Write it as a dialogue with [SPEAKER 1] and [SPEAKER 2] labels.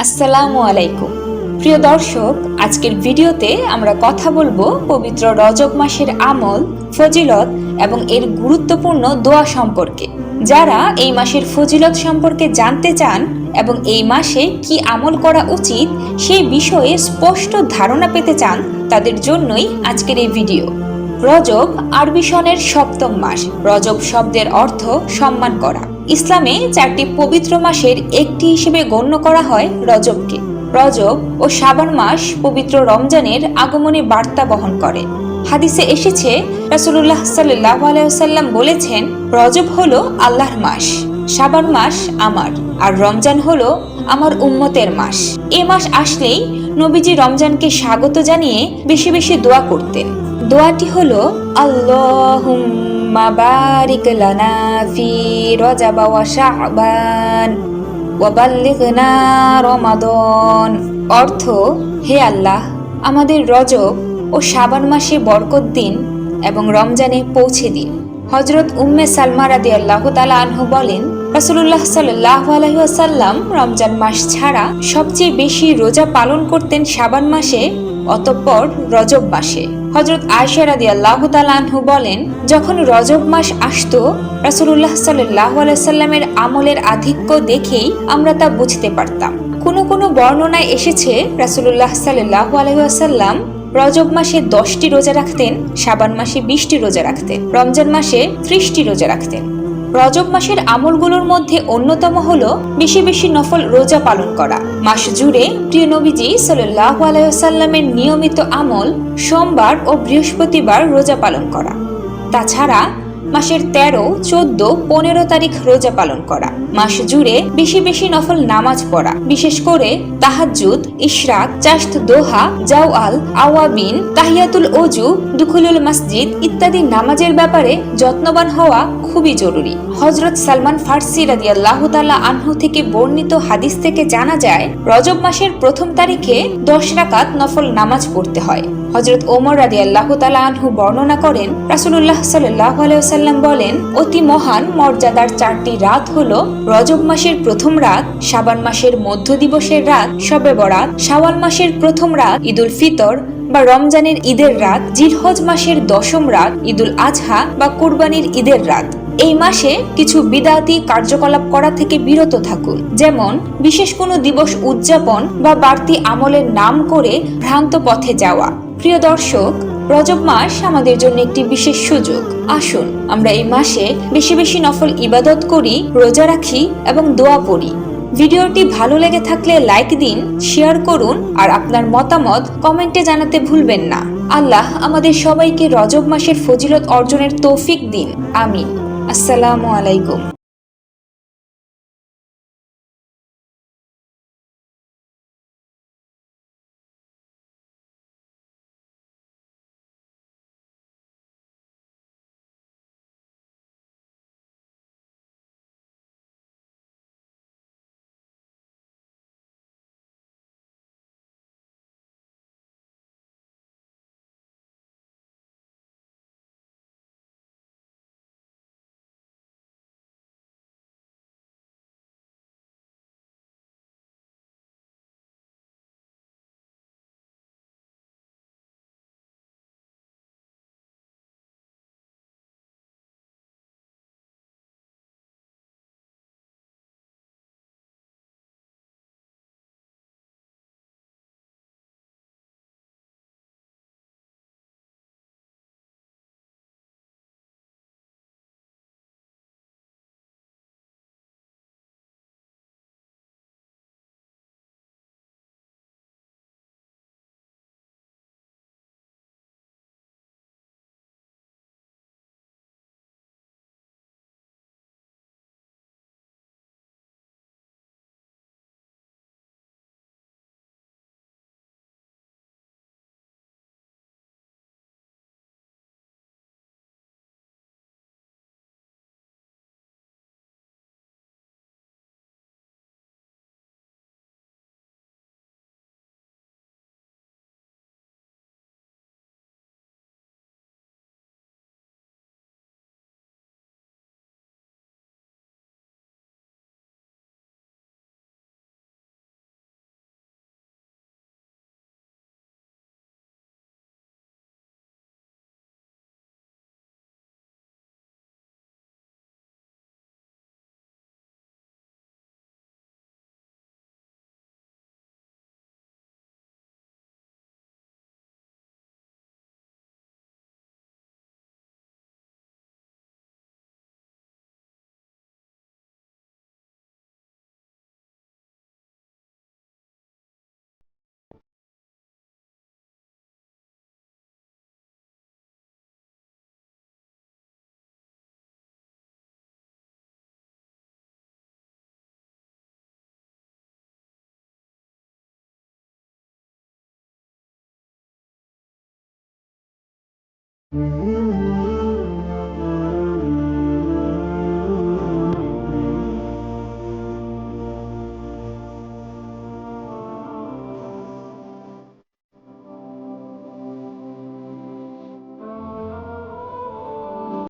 [SPEAKER 1] আসসালামু আলাইকুম। প্রিয় দর্শক, আজকের ভিডিওতে আমরা কথা বলবো পবিত্র রজব মাসের আমল, ফজিলত এবং এর গুরুত্বপূর্ণ দোয়া সম্পর্কে। যারা এই মাসের ফজিলত সম্পর্কে জানতে চান এবং এই মাসে কি আমল করা উচিত সেই বিষয়ে স্পষ্ট ধারণা পেতে চান, তাদের জন্যই আজকের এই ভিডিও। রজব আরবি সনের সপ্তম মাস। রজব শব্দের অর্থ সম্মান করা। ইসলামে 4টি পবিত্র মাসের একটি হিসেবে গণ্য করা হয় রজবকে। রজব ও শাবান মাস পবিত্র রমজানের আগমনী বার্তা বহন করে। হাদিসে এসেছে, রাসূলুল্লাহ সাল্লাল্লাহু আলাইহি ওয়াসাল্লাম বলেছেন, রজব হলো আল্লাহর মাস, শাবান মাস আমার, আর রমজান হলো আমার উম্মতের মাস। এ মাস আসলেই নবীজি রমজানকে স্বাগত জানিয়ে বেশি বেশি দোয়া করতেন। দোয়াটি হলো, আল্লাহুম্মা বারিক লানা ফি রজব ওয়া শাবান ওয়া বাল্লিগনা রমাদান। অর্থ, হে আল্লাহ, আমাদের রজব ও শাবান মাসে বরকত দিন এবং রমজানে পৌঁছে দিন। হযরত উম্মে সালমা রাদিয়াল্লাহু তাআলা আনহু বলেন, রাসূলুল্লাহ সাল্লাল্লাহু আলাইহি ওয়াসাল্লাম রমজান মাস ছাড়া সবচেয়ে বেশি রোজা পালন করতেন শাবান মাসে, অতঃপর রজব মাসে। হযরত আয়েশা রাদিয়াল্লাহু তাআলা আনহু বলেন, যখন রজব মাস আসতো, রাসূলুল্লাহ সাল্লাল্লাহু আলাইহি ওয়াসাল্লামের আমলের আধিক্য দেখেই আমরা তা বুঝতে পারতাম। কোনো বর্ণনায় এসেছে, রাসূলুল্লাহ সাল্লাল্লাহু আলাইহি ওয়াসাল্লাম রজব মাসে 10টি রোজা রাখতেন, শাবান মাসে 20টি রোজা রাখতেন, রমজান মাসে 30টি রোজা রাখতেন। রজব মাসের আমলগুলোর মধ্যে অন্যতম হলো বেশি বেশি নফল রোজা পালন করা। মাস জুড়ে প্রিয় নবীজি সাল্লাল্লাহু আলাইহি ওয়াসাল্লামের নিয়মিত আমল সোমবার ও বৃহস্পতিবার রোজা পালন করা। তাছাড়া মাসের 13, 14, 15 তারিখ রোজা পালন করা। মাস জুড়ে বেশি বেশি নফল নামাজ পড়া, বিশেষ করে তাহাজ্জুদ, ইশরাক, চাশত দোহা, জাওয়াল, আওয়াবিন, তাহিয়াতুল ওযু, দুখুলুল মসজিদ ইত্যাদি নামাজের ব্যাপারে যত্নবান হওয়া খুবই জরুরি। হযরত সালমান ফারসি রাদিয়াল্লাহু তাআলা আনহু থেকে বর্ণিত হাদিস থেকে জানা যায়, রজব মাসের প্রথম তারিখে 10 রাকাত নফল নামাজ পড়তে হয়। হযরত ওমর রাদিয়াল্লাহু তাআলা আনহু বর্ণনা করেন, রাসূলুল্লাহ সাল্লাল্লাহু আলাইহি ওয়াসাল্লাম বলেন, অতি মহান মর্যাদার 4টি রাত হলো রজব মাসের প্রথম রাত, শাবান মাসের মধ্য দিবসের রাত শবে বরাত, শাওয়াল মাসের প্রথম রাত ঈদুল ফিতর বা রমজানের ঈদের রাত, জিলহজ মাসের 10ম রাত ঈদুল আজহা বা কুরবানির ঈদের রাত। এই মাসে কিছু বিদআতি কার্যকলাপ করা থেকে বিরত থাকুন, যেমন বিশেষ কোনো দিবস উদযাপন বা বাড়তি আমলের নাম করে ভ্রান্ত পথে যাওয়া। প্রিয় দর্শক, রজব মাস আমাদের জন্য একটি বিশেষ সুযোগ। আসুন আমরা এই মাসে বেশি বেশি নফল ইবাদত করি, রোজা রাখি এবং দোয়া পড়ি। ভিডিওটি ভালো লেগে থাকলে লাইক দিন, শেয়ার করুন আর আপনার মতামত কমেন্টে জানাতে ভুলবেন না। আল্লাহ আমাদের সবাইকে রজব মাসের ফজিলত অর্জনের তৌফিক দিন। আমিন। আসসালামু আলাইকুম।